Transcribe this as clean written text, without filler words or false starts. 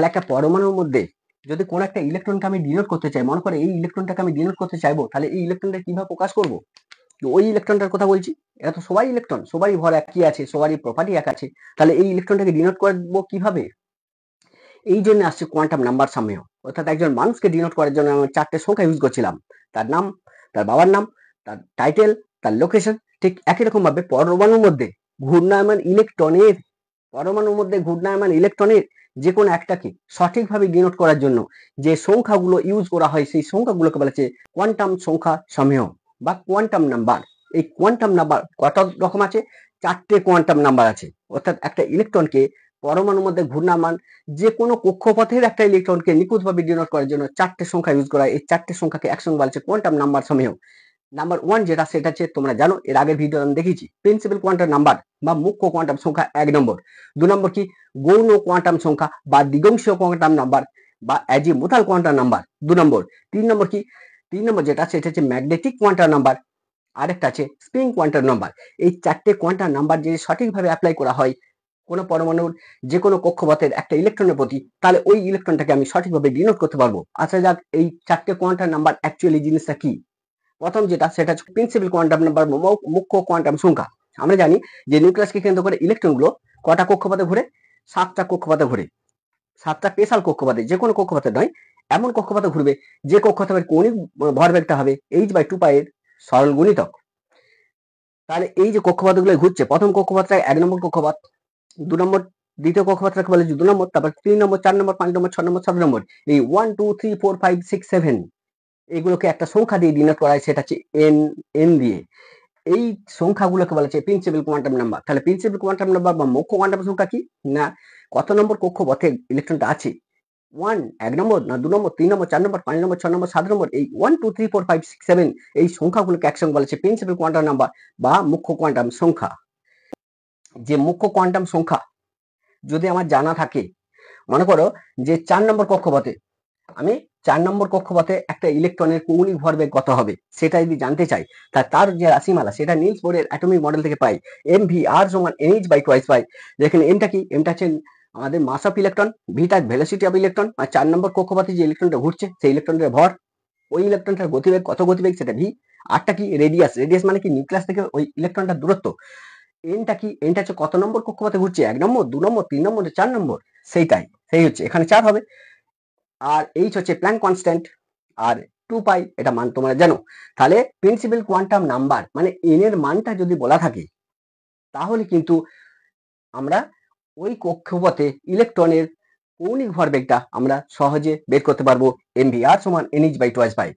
তাহলে একটা পরমাণুর মধ্যে যদি কোনো একটা ইলেকট্রনকে আমি ডিনোট করতে চাই, মনে করে এই ইলেকট্রনটাকে আমি ডিনোট করতে চাইবো, তাহলে এই ইলেকট্রনটা কিভাবে প্রকাশ করবো? তো ওই ইলেকট্রনটার কথা বলছি। এরা তো সবাই ইলেকট্রন, সবারই ভর একই আছে, সবারই প্রপার্টি এক আছে, তাহলে এই ইলেকট্রনটাকে ডিনোট করবো কিভাবে? এই জন্য আসছে কোয়ান্টাম নাম্বার সামেয়। অর্থাৎ একজন মানুষকে ডিনোট করার জন্য আমি 4টে সংখ্যা ইউজ করছিলাম, তার নাম, তার বাবার নাম, তার টাইটেল, তার লোকেশন। ঠিক একই রকম ভাবে পরমাণুর মধ্যে ঘূর্ণায়মান ইলেকট্রনের যে কোনো একটাকে সঠিকভাবে ডিনোট করার জন্য যে সংখ্যাগুলো ইউজ করা হয়, সেই সংখ্যাগুলোকে বলা হচ্ছে কোয়ান্টাম সংখ্যা সামেয় বা কোয়ান্টাম নাম্বার। এই কোয়ান্টাম নাম্বার কত রকম আছে? 4টে কোয়ান্টাম নাম্বার আছে। অর্থাৎ একটা ইলেকট্রনকে পরমাণুর মধ্যে ঘূর্ণায়মান যে কোনো কক্ষপথের একটা ইলেকট্রনকে নিখুঁতভাবে ডিনোট করার জন্য 4টে সংখ্যা ইউজ করা হয়। এই 4টে সংখ্যাকে একসঙ্গে বলা হচ্ছে কোয়ান্টাম নাম্বার সামেয়। নাম্বার 1 যেটা, সেটা হচ্ছে তোমরা জানো, এর আগের ভিডিও আমি দেখিয়েছি, প্রিন্সিপাল কোয়ান্টাম নাম্বার বা মুখ্য কোয়ান্টাম সংখ্যা 1 নম্বর। 2 নম্বর কি? গৌণ কোয়ান্টাম সংখ্যা বা দ্বিগংশীয় কোয়ান্টাম নাম্বার বা অ্যাজিমুথাল কোয়ান্টাম নাম্বার 2 নম্বর। 3 নম্বর কি? 3 নম্বর যেটা, সেটা হচ্ছে ম্যাগনেটিক কোয়ান্টাম নাম্বার, আরেকটা আছে স্প্রিং কোয়ান্টাম নাম্বার। এই 4টে কোয়ান্টাম নাম্বার যদি সঠিকভাবে অ্যাপ্লাই করা হয় কোনো পরমাণুর যে কোনো কক্ষপথের একটা ইলেকট্রনের প্রতি, তাহলে ওই ইলেকট্রনটাকে আমি সঠিকভাবে ডিনোট করতে পারবো। আচ্ছা যাক, এই 4টে কোয়ান্টাম নাম্বার অ্যাকচুয়ালি জিনিসটা কি? প্রথম যেটা, সেটা হচ্ছে প্রিন্সিপাল কোয়ান্টাম নাম্বার, মুখ্য কোয়ান্টাম সংখ্যা। আমরা জানি যে নিউক্লিয়াসকে কেন্দ্র করে ইলেকট্রনগুলো কটা কক্ষপথে ঘুরে? 7টা কক্ষপথে ঘুরে। 7টা স্পেশাল কক্ষপথে, যে কোনো কক্ষপথে নয়, এমন কক্ষপথে ঘুরবে যে কক্ষপথের কৌণিক ভরবেগটা হবে h/2π এর সরল গুণিতক। তাহলে এই যে কক্ষপথগুলো ঘুরছে, প্রথম কক্ষপথটা 1 নম্বর কক্ষপথ, 2 নম্বর দ্বিতীয় কক্ষপথটাকে বলে 2 নম্বর, তারপর 3 নম্বর, 4 নম্বর, 5 নম্বর, 6 নম্বর, 7 নম্বর, এই 1 2 3 4 5 6 7 এগুলোকে একটা সংখ্যা দিয়ে ডিনোট করা হয়, সেটা হচ্ছে n দিয়ে। এই সংখ্যাগুলোকে বলা হচ্ছে প্রিন্সিপাল কোয়ান্টাম নাম্বার। তাহলে প্রিন্সিপাল কোয়ান্টাম নাম্বার বা মুখ্য কোয়ান্টাম সংখ্যা কি? না কত নম্বর কক্ষপথে ইলেকট্রনটা আছে, 1 নম্বর না 2 নম্বর, 3 নম্বর, 4 নম্বর, 5 নম্বর, 6 নম্বর, 7 নম্বর, এই 1 2 3 4 5 6 7 এই সংখ্যাগুলোকে একসঙ্গে বলা হচ্ছে প্রিন্সিপাল কোয়ান্টাম নাম্বার বা মুখ্য কোয়ান্টাম সংখ্যা। যে মুখ্য কোয়ান্টাম সংখ্যা যদি আমার জানা থাকে, মনে করো যে 4 নম্বর কক্ষপথে আমি 4 নম্বর কক্ষপথে একটা ইলেকট্রনের কৌণিক ভরবেগ কত হবে সেটা যদি জানতে চাই, তার যে রাশিমালা সেটা নিলস বোরের অ্যাটমিক মডেল থেকে পাই, mvr সমান nh/2 পাই। যেখানে এমটা কি? এমটা হচ্ছে আমাদের মাস অফ ইলেকট্রন, ভিটা ভেলোসিটি অফ ইলেকট্রন, আর 4 নম্বর কক্ষপথে যে ইলেকট্রনটা ঘুরছে সেই ইলেকট্রনের ভর, ওই ইলেকট্রনটার গতিবেগ কত গতিবেগ সেটা ভি, আরটা কি? রেডিয়াস। রেডিয়াস মানে কি? নিউক্লিয়াস থেকে ওই ইলেকট্রনটার দূরত্ব। এনটা কি? এনটা হচ্ছে কত নম্বর কক্ষপথে ঘুরছে, 1 নম্বর, 2 নম্বর, 3 নম্বর, 4 নম্বর, সেইটাই, সেই হচ্ছে এখানে 4 হবে। আর এইচ হচ্ছে প্ল্যাঙ্ক কনস্ট্যান্ট, আর 2π এটা মান তোমরা জানো। তাহলে প্রিন্সিপাল কোয়ান্টাম নাম্বার মানে এন এর মানটা যদি বলা থাকে, তাহলে কিন্তু আমরা ওই কক্ষপথে ইলেকট্রনের কৌণিক ভরবেগটা আমরা সহজে বের করতে পারবো, mvr সমান nh/2 পাই।